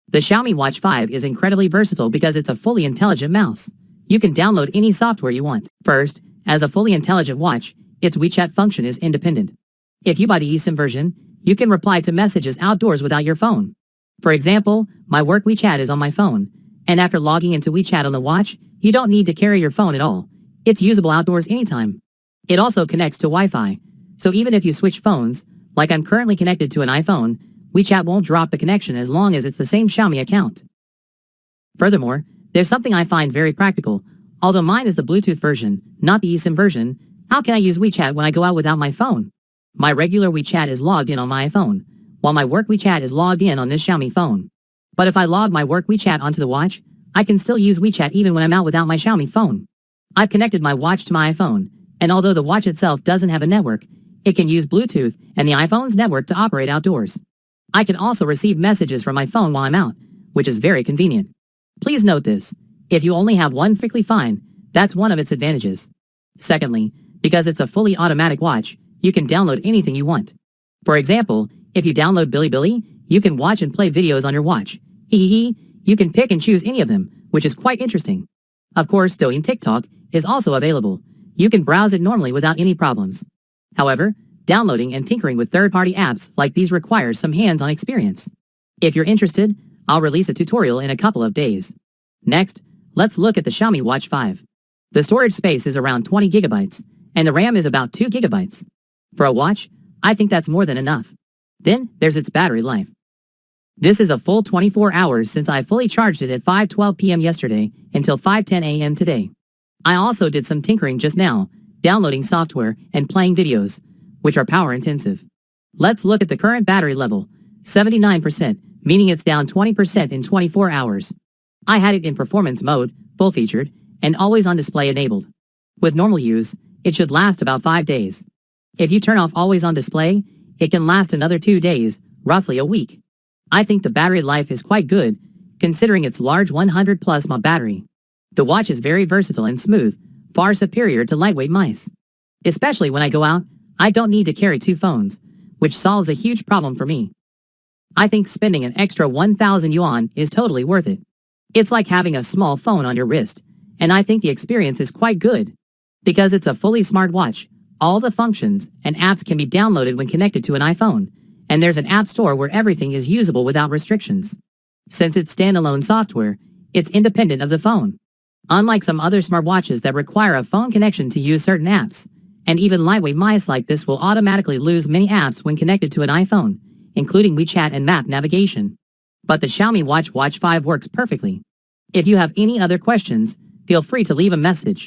The Xiaomi Watch 5 is incredibly versatile because it's a fully intelligent mouse. You can download any software you want. First, as a fully intelligent watch, its WeChat function is independent. If you buy the eSIM version, you can reply to messages outdoors without your phone. For example, my work WeChat is on my phone, and after logging into WeChat on the watch, you don't need to carry your phone at all. It's usable outdoors anytime. It also connects to Wi-Fi, so even if you switch phones, like I'm currently connected to an iPhone, WeChat won't drop the connection as long as it's the same Xiaomi account. Furthermore, there's something I find very practical. Although mine is the Bluetooth version, not the eSIM version, how can I use WeChat when I go out without my phone? My regular WeChat is logged in on my iPhone, while my work WeChat is logged in on this Xiaomi phone. But if I log my work WeChat onto the watch, I can still use WeChat even when I'm out without my Xiaomi phone. I've connected my watch to my iPhone, and although the watch itself doesn't have a network, it can use Bluetooth and the iPhone's network to operate outdoors. I can also receive messages from my phone while I'm out, which is very convenient. Please note this, if you only have one perfectly fine, that's one of its advantages. Secondly, because it's a fully automatic watch, you can download anything you want. For example, if you download Bilibili, you can watch and play videos on your watch. You can pick and choose any of them, which is quite interesting. Of course, Douyin TikTok is also available. You can browse it normally without any problems. However, downloading and tinkering with third-party apps like these requires some hands-on experience. If you're interested, I'll release a tutorial in a couple of days. Next, let's look at the Xiaomi Watch 5. The storage space is around 20 gigabytes, and the RAM is about 2 gigabytes. For a watch, I think that's more than enough. Then, there's its battery life. This is a full 24 hours since I fully charged it at 5:12 p.m. yesterday until 5:10 a.m. today. I also did some tinkering just now, downloading software and playing videos, which are power intensive. Let's look at the current battery level, 79%, meaning it's down 20% in 24 hours. I had it in performance mode, full featured, and always on display enabled. With normal use, it should last about 5 days. If you turn off always on display, it can last another 2 days, roughly a week. I think the battery life is quite good, considering its large 100 plus mAh battery. The watch is very versatile and smooth, far superior to lightweight mice. Especially when I go out, I don't need to carry 2 phones, which solves a huge problem for me. I think spending an extra 1,000 yuan is totally worth it. It's like having a small phone on your wrist, and I think the experience is quite good. Because it's a fully smart watch, all the functions and apps can be downloaded when connected to an iPhone, and there's an app store where everything is usable without restrictions. Since it's standalone software, it's independent of the phone. Unlike some other smartwatches that require a phone connection to use certain apps, and even lightweight mice like this will automatically lose many apps when connected to an iPhone, including WeChat and map navigation. But the Xiaomi Watch 5 works perfectly. If you have any other questions, feel free to leave a message.